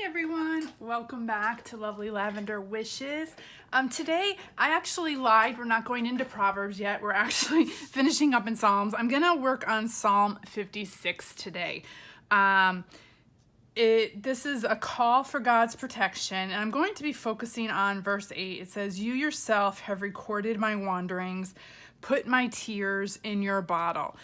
everyone, welcome back to Lovely Lavender Wishes. Today I actually lied. We're not going into Proverbs yet. We're actually finishing up in Psalms. I'm gonna work on Psalm 56 today. This is a call for God's protection, and I'm going to be focusing on verse 8. It says, "You yourself have recorded my wanderings, put my tears in your bottle."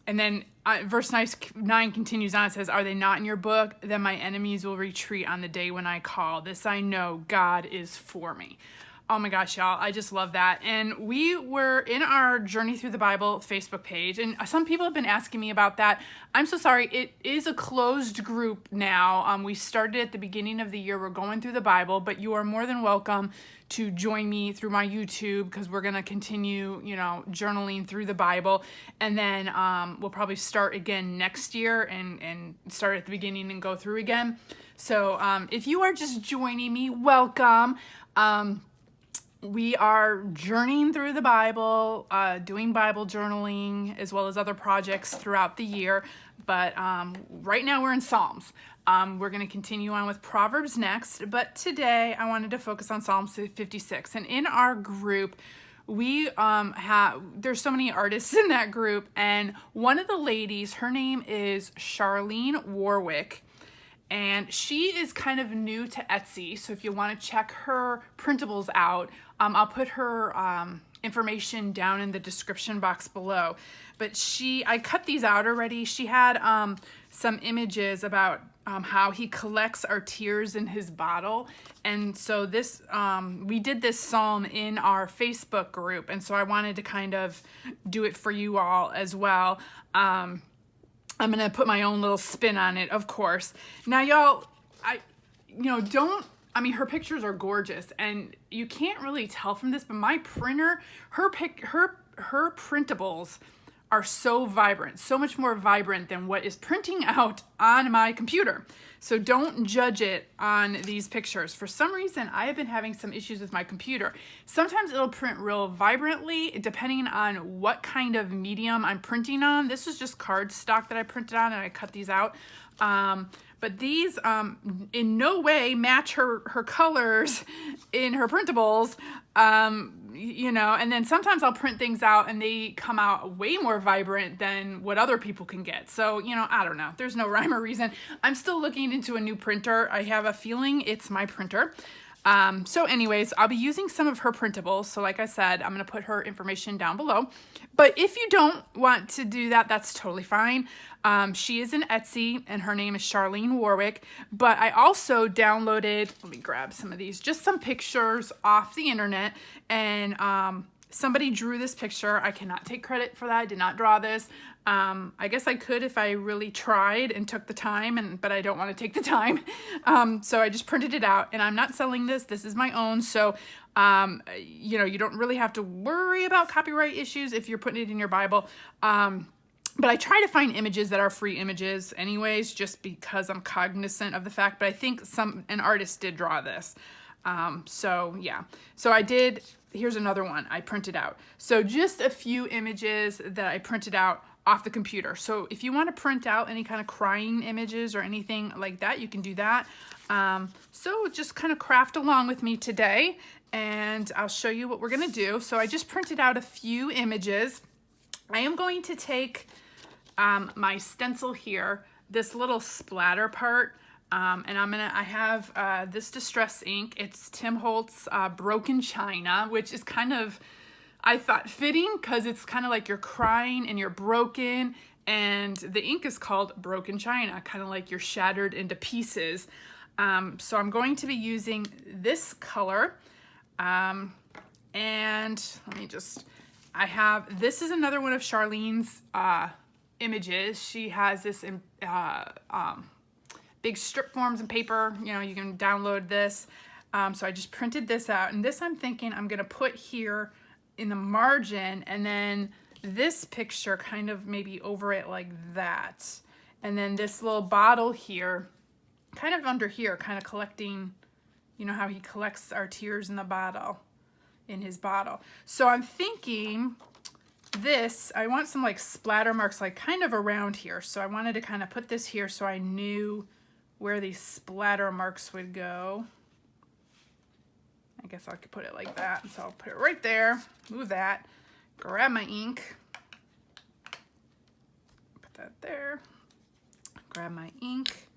And then verse 9 continues on. It says, "Are they not in your book? Then my enemies will retreat on the day when I call. This I know, God is for me." Oh my gosh, y'all, I just love that. And we were in our Journey Through the Bible Facebook page, and some people have been asking me about that. I'm so sorry. It is a closed group now. We started at the beginning of the year. We're going through the Bible, but you are more than welcome to join me through my YouTube, because we're going to continue, journaling through the Bible. And then we'll probably start again next year and start at the beginning and go through again. So if you are just joining me, welcome. We are journeying through the Bible, doing Bible journaling, as well as other projects throughout the year. But right now we're in Psalms. We're going to continue on with Proverbs next. But today I wanted to focus on Psalm 56. And in our group, we there's so many artists in that group. And one of the ladies, her name is Charlene Warwick. And she is kind of new to Etsy, so if you want to check her printables out, I'll put her information down in the description box below. But I cut these out already. She had some images about how he collects our tears in his bottle. And so we did this psalm in our Facebook group, and so I wanted to kind of do it for you all as well. I'm going to put my own little spin on it, of course. Now, y'all, her pictures are gorgeous, and you can't really tell from this, but my printer, her printables are so vibrant, so much more vibrant than what is printing out on my computer. So don't judge it on these pictures. For some reason, I have been having some issues with my computer. Sometimes it'll print real vibrantly, depending on what kind of medium I'm printing on. This is just cardstock that I printed on, and I cut these out. But these in no way match her colors in her printables. And then sometimes I'll print things out and they come out way more vibrant than what other people can get. So, I don't know. There's no rhyme or reason. I'm still looking into a new printer. I have a feeling it's my printer. So anyways, I'll be using some of her printables. So like I said, I'm going to put her information down below. But if you don't want to do that, that's totally fine. She is in Etsy, and her name is Charlene Warwick. But I also downloaded, let me grab some of these, just some pictures off the internet. And somebody drew this picture. I cannot take credit for that. I did not draw this. I guess I could if I really tried and took the time, but I don't want to take the time. So I just printed it out, and I'm not selling this. This is my own. So, you don't really have to worry about copyright issues if you're putting it in your Bible. But I try to find images that are free images anyways, just because I'm cognizant of the fact, but I think an artist did draw this. So yeah, so here's another one I printed out. So just a few images that I printed out off the computer. So if you want to print out any kind of crying images or anything like that, you can do that. So just kind of craft along with me today, and I'll show you what we're going to do. So I just printed out a few images. I am going to take my stencil here, this little splatter part, and I have this distress ink. It's Tim Holtz Broken China, which is kind of, I thought, fitting, because it's kind of like you're crying and you're broken, and the ink is called Broken China, kind of like you're shattered into pieces. So I'm going to be using this color, and let me just, this is another one of Charlene's images. She has this in big strip forms and paper. You can download this. So I just printed this out, and this I'm thinking I'm gonna put here in the margin, and then this picture kind of maybe over it like that. And then this little bottle here, kind of under here, kind of collecting, how he collects our tears in his bottle. So I'm thinking I want some like splatter marks, like kind of around here. So I wanted to kind of put this here so I knew where these splatter marks would go. I guess I could put it like that. So I'll put it right there, move that, grab my ink, put that there, grab my ink,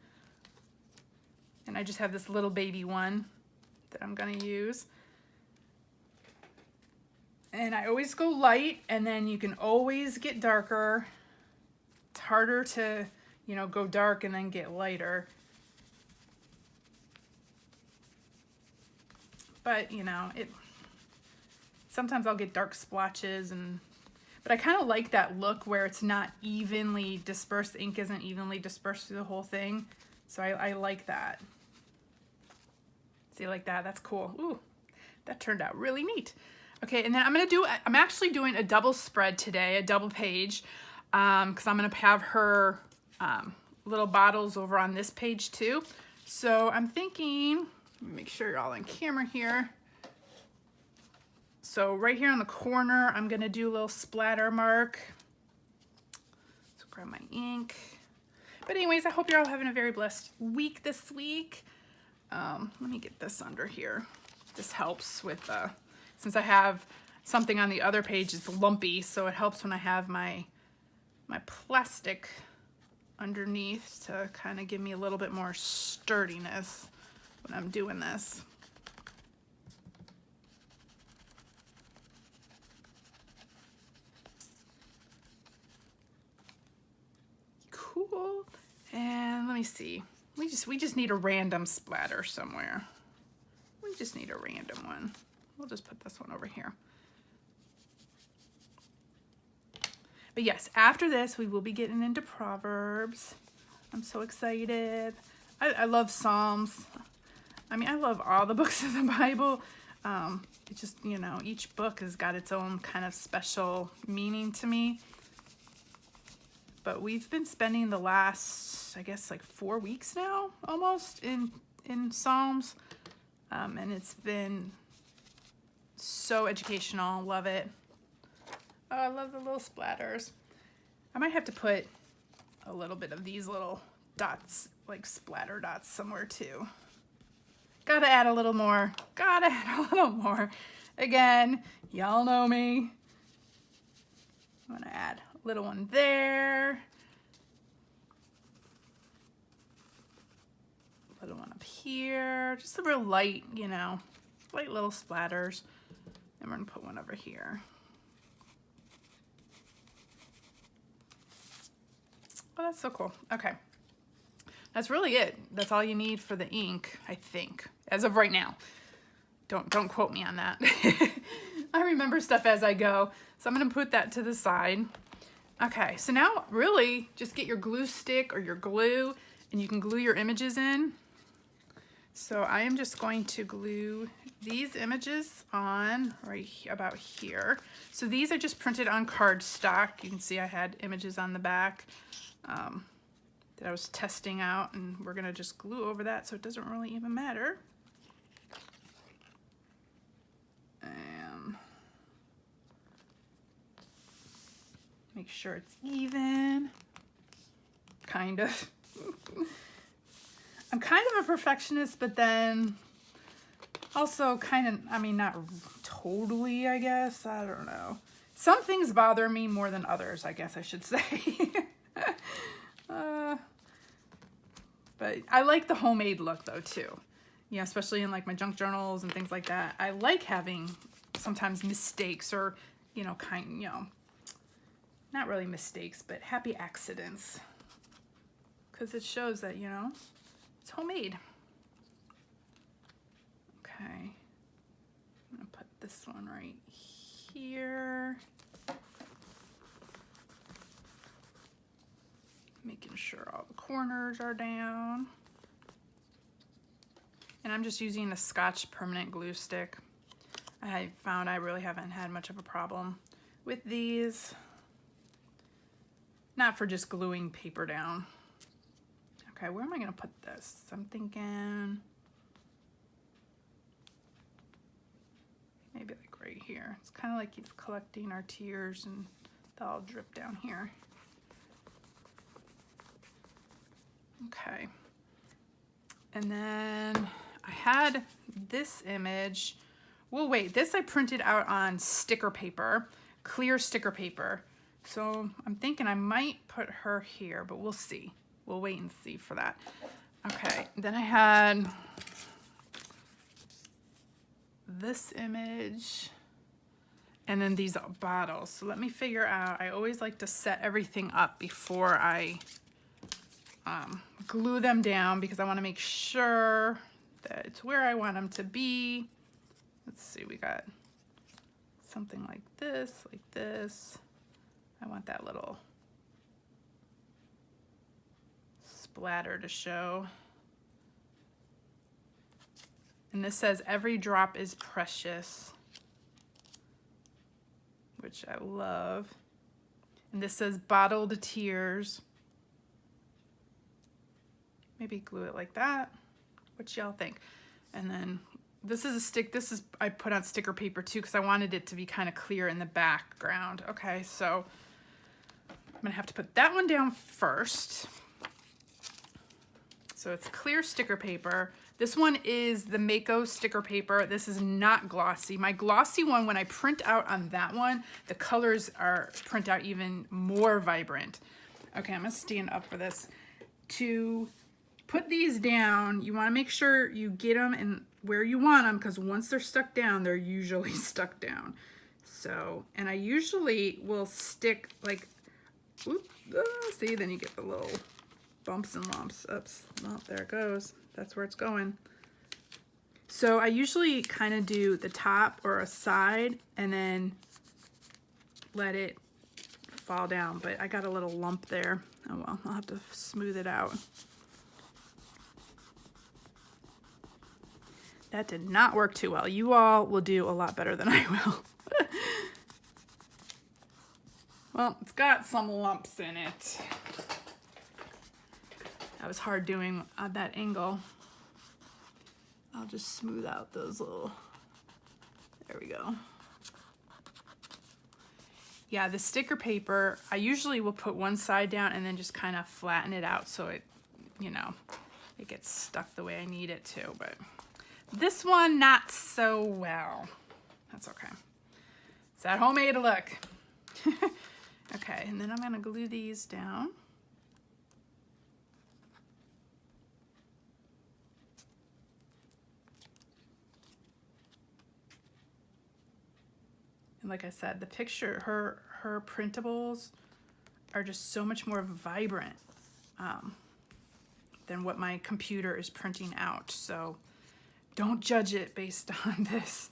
and I just have this little baby one that I'm gonna use. And I always go light, and then you can always get darker. It's harder to, you know, go dark and then get lighter. But, you know, sometimes I'll get dark splotches, but I kind of like that look where it's not evenly dispersed. The ink isn't evenly dispersed through the whole thing. So I like that. See, like that, that's cool. Ooh, that turned out really neat. Okay, and then I'm actually doing a double spread today, a double page, because I'm gonna have her little bottles over on this page too. So I'm thinking, let me make sure you're all on camera here. So right here on the corner, I'm gonna do a little splatter mark. So grab my ink. But anyways, I hope you're all having a very blessed week this week. Let me get this under here. This helps with, since I have something on the other page, it's lumpy, so it helps when I have my plastic underneath to kind of give me a little bit more sturdiness when I'm doing this. Cool. And let me see. We just need a random splatter somewhere. We just need a random one. We'll just put this one over here. But yes, after this, we will be getting into Proverbs. I'm so excited. I love Psalms. I mean, I love all the books of the Bible. It just, you know, each book has got its own kind of special meaning to me. But we've been spending the last, I guess, like 4 weeks now, almost, in Psalms. And it's been so educational. Love it. Oh, I love the little splatters. I might have to put a little bit of these little dots, like splatter dots, somewhere too. Gotta add a little more. Gotta add a little more. Again, y'all know me. I'm gonna add a little one there. Little one up here. Just a real light, you know, light little splatters. And we're gonna put one over here. Oh, that's so cool. Okay. That's really it. That's all you need for the ink, I think, as of right now. Don't quote me on that. I remember stuff as I go. So I'm gonna put that to the side. Okay, so now really just get your glue stick or your glue, and you can glue your images in. So I am just going to glue these images on right about here. So these are just printed on cardstock. You can see I had images on the back that I was testing out, and we're gonna just glue over that so it doesn't really even matter. And make sure it's even, kind of. I'm kind of a perfectionist, but then also kind of, I mean, not totally, I guess. I don't know. Some things bother me more than others, I guess I should say. But I like the homemade look though too. You know, especially in like my junk journals and things like that. I like having sometimes mistakes or, you know, not really mistakes, but happy accidents. Because it shows that, you know, it's homemade. Okay. I'm gonna put this one right here. Making sure all the corners are down. And I'm just using a Scotch permanent glue stick. I found I really haven't had much of a problem with these. Not for just gluing paper down. Okay, where am I gonna put this? I'm thinking maybe like right here. It's kind of like he's collecting our tears and they'll all drip down here. Okay. And then I had this image. Well, wait, this I printed out on sticker paper, clear sticker paper. So I'm thinking I might put her here, but we'll see. We'll wait and see for that. Okay, then I had this image and then these bottles. So let me figure out, I always like to set everything up before I glue them down because I want to make sure that it's where I want them to be. Let's see, we got something like this, like this. I want that little splatter to show. And this says every drop is precious, which I love. And this says bottled tears. Maybe glue it like that. What y'all think? And then this is a stick. This is, I put on sticker paper too because I wanted it to be kind of clear in the background. Okay, so I'm gonna have to put that one down first. So it's clear sticker paper. This one is the Mako sticker paper. This is not glossy. My glossy one, when I print out on that one, the colors print out even more vibrant. Okay, I'm gonna stand up for this. To put these down, you wanna make sure you get them in where you want them because once they're stuck down, they're usually stuck down. So, and I usually will stick like, oops, see, then you get the little bumps and lumps. Oops, well, there it goes. That's where it's going. So I usually kind of do the top or a side and then let it fall down, but I got a little lump there. Oh well, I'll have to smooth it out. That did not work too well. You all will do a lot better than I will. Well, it's got some lumps in it. That was hard doing at that angle. I'll just smooth out those little, there we go. Yeah, the sticker paper, I usually will put one side down and then just kind of flatten it out so it, you know, it gets stuck the way I need it to, but this one, not so well. That's okay. It's that homemade look. Okay, and then I'm gonna glue these down. And like I said, the picture, her printables are just so much more vibrant than what my computer is printing out. So don't judge it based on this.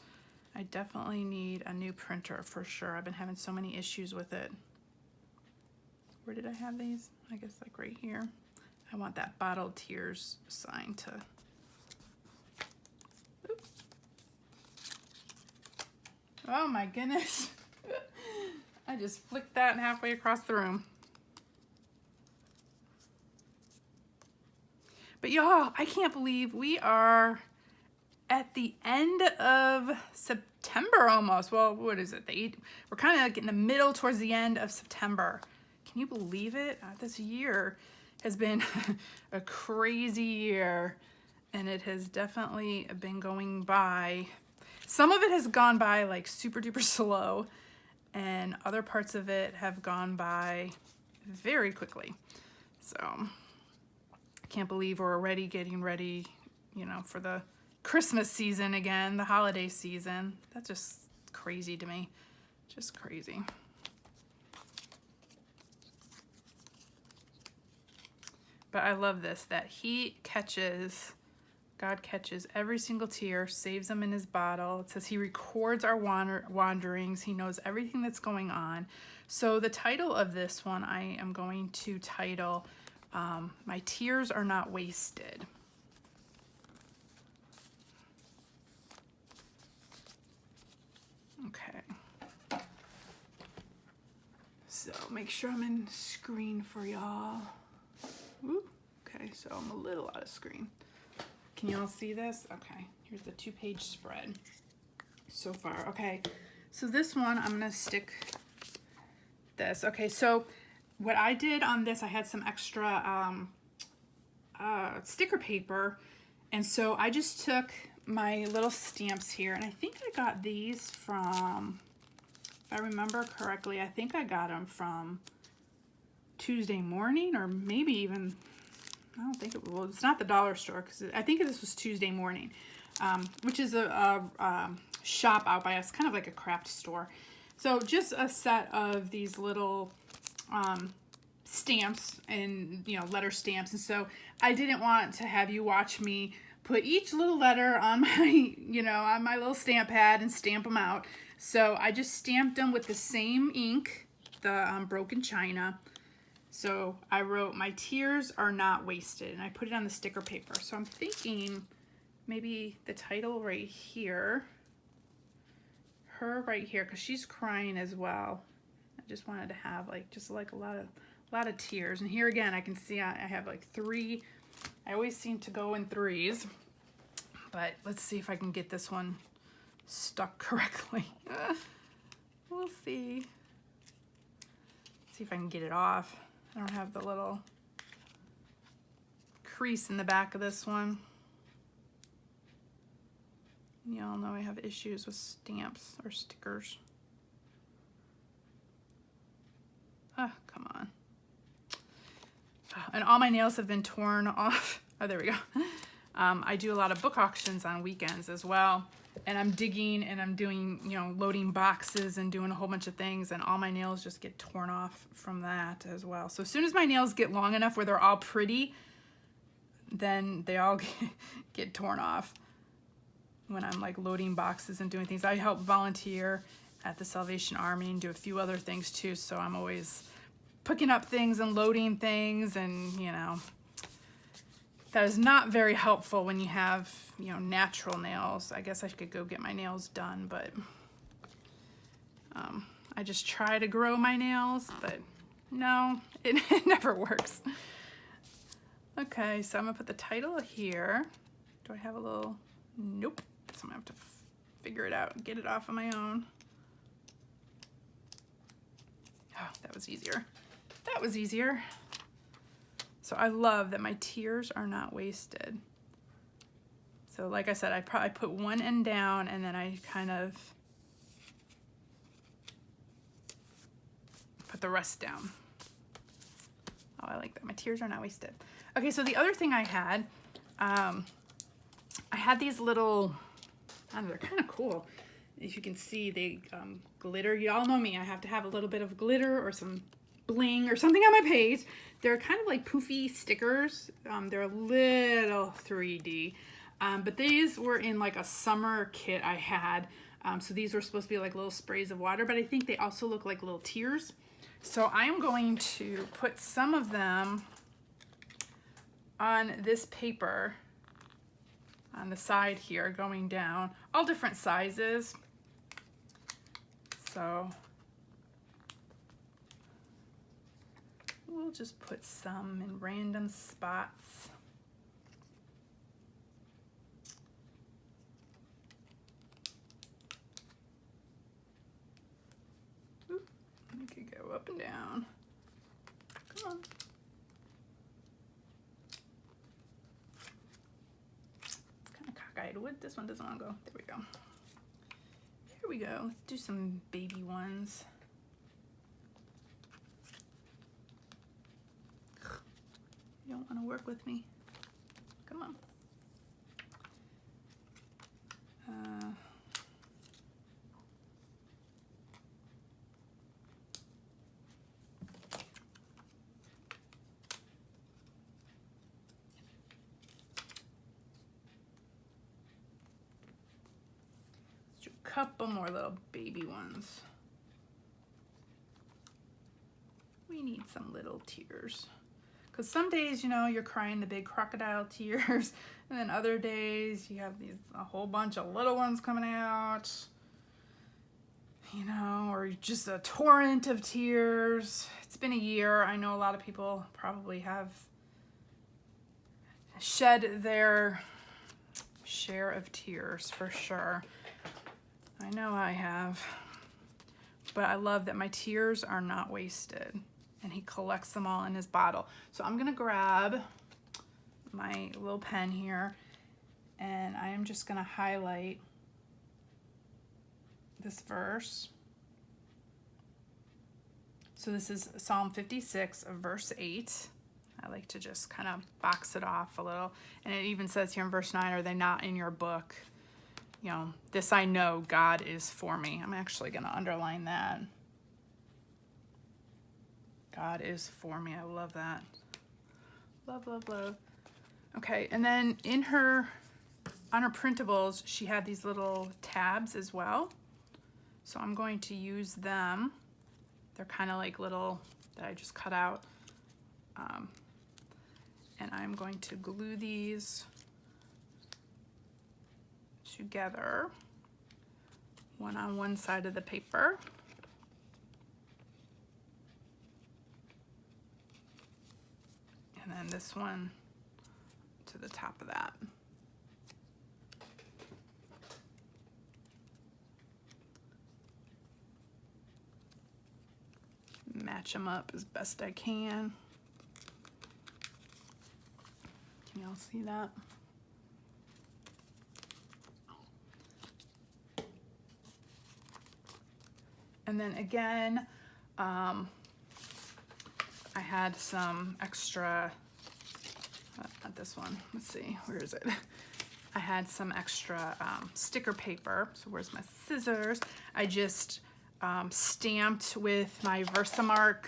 I definitely need a new printer for sure. I've been having so many issues with it. Where did I have these? I guess like right here. I want that bottled tears sign to, oops. Oh my goodness. I just flicked that halfway across the room. But y'all, I can't believe we are at the end of September almost. Well, what is it? We're kind of like in the middle towards the end of September. Can you believe it? This year has been a crazy year and it has definitely been going by. Some of it has gone by like super duper slow and other parts of it have gone by very quickly. So I can't believe we're already getting ready, you know, for the Christmas season again, the holiday season. That's just crazy to me, just crazy. But I love this, that he catches, God catches every single tear, saves them in his bottle. It says he records our wanderings. He knows everything that's going on. So the title of this one, I am going to title, My Tears Are Not Wasted. Okay. So make sure I'm in screen for y'all. Okay, so I'm a little out of screen. Can y'all see this? Okay, here's the 2-page spread so far. Okay, so this one, I'm gonna stick this. Okay, so what I did on this, I had some extra sticker paper And so I just took my little stamps here, and I think I got these from, if I remember correctly, I think I got them from Tuesday Morning, or maybe even, I don't think it, well, it's not the dollar store, because I think this was Tuesday Morning, which is a shop out by us, kind of like a craft store. So just a set of these little stamps and, you know, letter stamps. And so I didn't want to have you watch me put each little letter on my, you know, on my little stamp pad and stamp them out. So I just stamped them with the same ink, the Broken China. So I wrote, "My tears are not wasted," and I put it on the sticker paper. So I'm thinking maybe the title right here, her right here, because she's crying as well. I just wanted to have like, just like a lot of tears. And here again, I can see I have like 3. I always seem to go in 3s, but let's see if I can get this one stuck correctly. We'll see. Let's see if I can get it off. I don't have the little crease in the back of this one. Y'all know I have issues with stamps or stickers. Ah, come on. And all my nails have been torn off. Oh, there we go. I do a lot of book auctions on weekends as well. And I'm digging and I'm doing, you know, loading boxes and doing a whole bunch of things, and all my nails just get torn off from that as well. So as soon as my nails get long enough where they're all pretty, then they all get torn off when I'm like loading boxes and doing things. I help volunteer at the Salvation Army and do a few other things too. So I'm always picking up things and loading things, and, you know, that is not very helpful when you have, you know, natural nails. I guess I could go get my nails done, but I just try to grow my nails, but no, it never works. Okay, so I'm gonna put the title here. Do I have a little, nope. So I'm gonna have to figure it out and get it off on my own. Oh, that was easier. That was easier. So I love that my tears are not wasted. So like I said, I probably put one end down and then I kind of put the rest down. Oh, I like that. My tears are not wasted. Okay, so the other thing I had these little, I don't know, they're kind of cool. As you can see, they glitter. Y'all know me. I have to have a little bit of glitter or some bling or something on my page. They're kind of like poofy stickers. They're a little 3D, but these were in like a summer kit I had. So these were supposed to be like little sprays of water, but I think they also look like little tears. So I am going to put some of them on this paper on the side here, going down, all different sizes. So we'll just put some in random spots. Oop, we could go up and down. Come on. Kind of cockeyed. Wood. This one doesn't want to go. There we go. Here we go. Let's do some baby ones. You don't want to work with me. Come on. Let's do a couple more little baby ones. We need some little tears. Because some days, you know, you're crying the big crocodile tears, and then other days you have a whole bunch of little ones coming out, you know, or just a torrent of tears. It's been a year. I know a lot of people probably have shed their share of tears for sure. I know I have. But I love that my tears are not wasted. And he collects them all in his bottle. So I'm gonna grab my little pen here, and I am just going to highlight this verse. So this is Psalm 56 of verse 8. I like to just kind of box it off a little. And it even says here in verse 9, are they not in your book? You know, this I know, God is for me. I'm actually going to underline that. God is for me. I love that. Love, love, love. Okay, and then on her printables, she had these little tabs as well. So I'm going to use them. They're kind of like little that I just cut out. And I'm going to glue these together, one on one side of the paper. And then this one to the top of that. Match them up as best I can. Can y'all see that? And then again, I had some extra, not this one, let's see, where is it? I had some extra sticker paper. So where's my scissors? I just stamped with my Versamark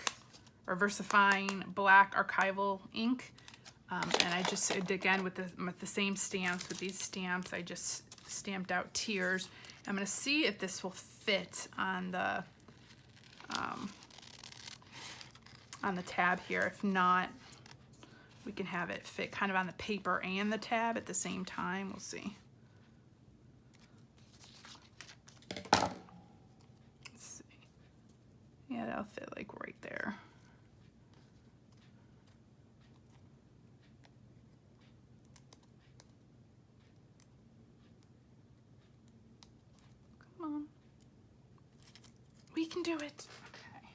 or VersaFine black archival ink. And I just, again, with the same stamps, with these stamps, I just stamped out tears. I'm going to see if this will fit on the tab here. If not, we can have it fit kind of on the paper and the tab at the same time. We'll see. Let's see. Yeah, that'll fit like right there. Come on. We can do it. Okay.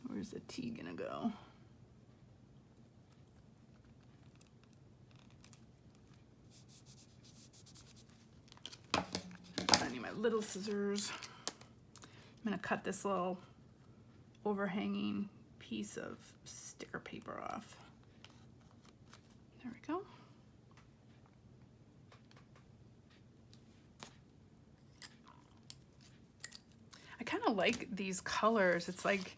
Where's the T gonna go? I need my little scissors. I'm gonna cut this little overhanging piece of sticker paper off. There we go. I kind of like these colors. It's like,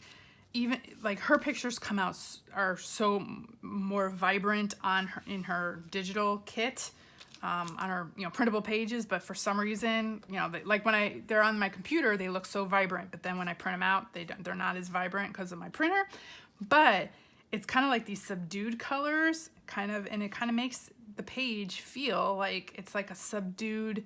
even like her pictures come out are so more vibrant in her digital kit, on her printable pages. But for some reason, like when they're on my computer, they look so vibrant. But then when I print them out, they're not as vibrant because of my printer. But it's kind of like these subdued colors, and it kind of makes the page feel like it's like a subdued,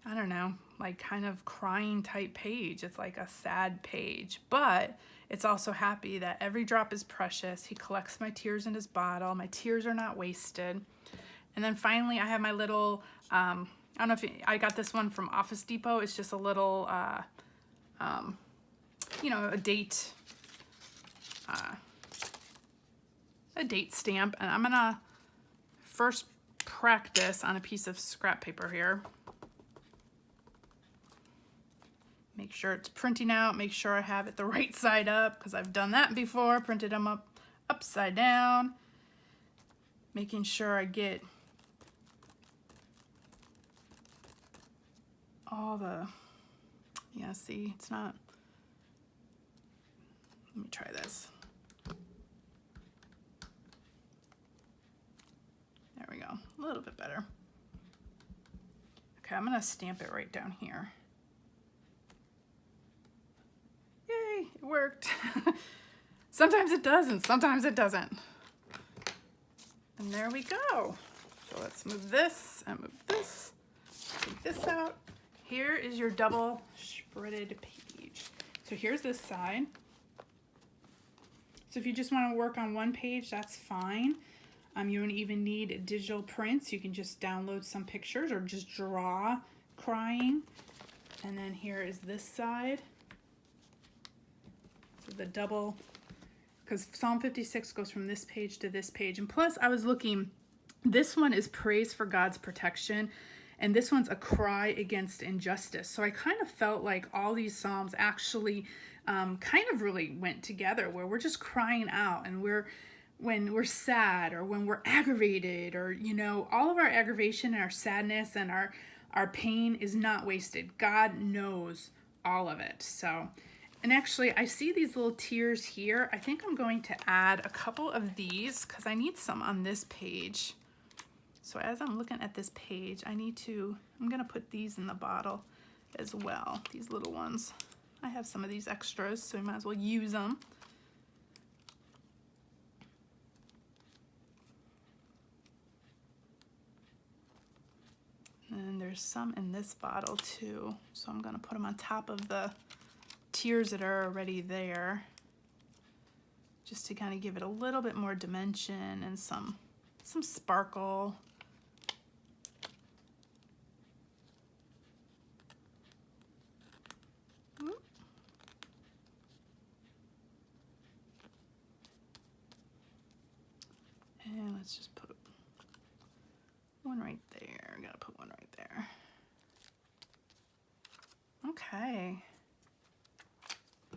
I don't know, like kind of crying type page. It's like a sad page, but it's also happy that every drop is precious. He collects my tears in his bottle. My tears are not wasted. And then finally I have my little, I don't know if I got this one from Office Depot. It's just a little, a date stamp. And I'm gonna first practice on a piece of scrap paper here. Make sure it's printing out, make sure I have it the right side up, because I've done that before, printed them up upside down. Making sure I get all the, yeah, see, it's not, let me try this. There we go, a little bit better. Okay, I'm gonna stamp it right down here. Yay, it worked. Sometimes it does and sometimes it doesn't. And there we go. So let's move this and move this. Take this out. Here is your double spreaded page. So here's this side. So if you just want to work on one page, that's fine. You don't even need digital prints. You can just download some pictures or just draw crying. And then here is this side. So the double because Psalm 56 goes from this page to this page. And plus, I was looking, this one is praise for God's protection, and this one's a cry against injustice. So I kind of felt like all these Psalms actually kind of really went together, where we're just crying out, and when we're sad, or when we're aggravated, or, you know, all of our aggravation and our sadness and our pain is not wasted. God knows all of it. So, and actually I see these little tears here. I think I'm going to add a couple of these because I need some on this page. So as I'm looking at this page, I'm gonna put these in the bottle as well, these little ones. I have some of these extras, so you might as well use them. And there's some in this bottle too, so I'm gonna put them on top of the tears that are already there, just to kind of give it a little bit more dimension and some sparkle. And let's just put one right there. I gotta put one right there. Okay.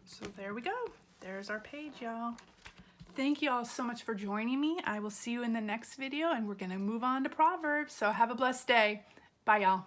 So there we go. There's our page, y'all. Thank you all so much for joining me. I will see you in the next video, and we're gonna move on to Proverbs. So have a blessed day. Bye, y'all.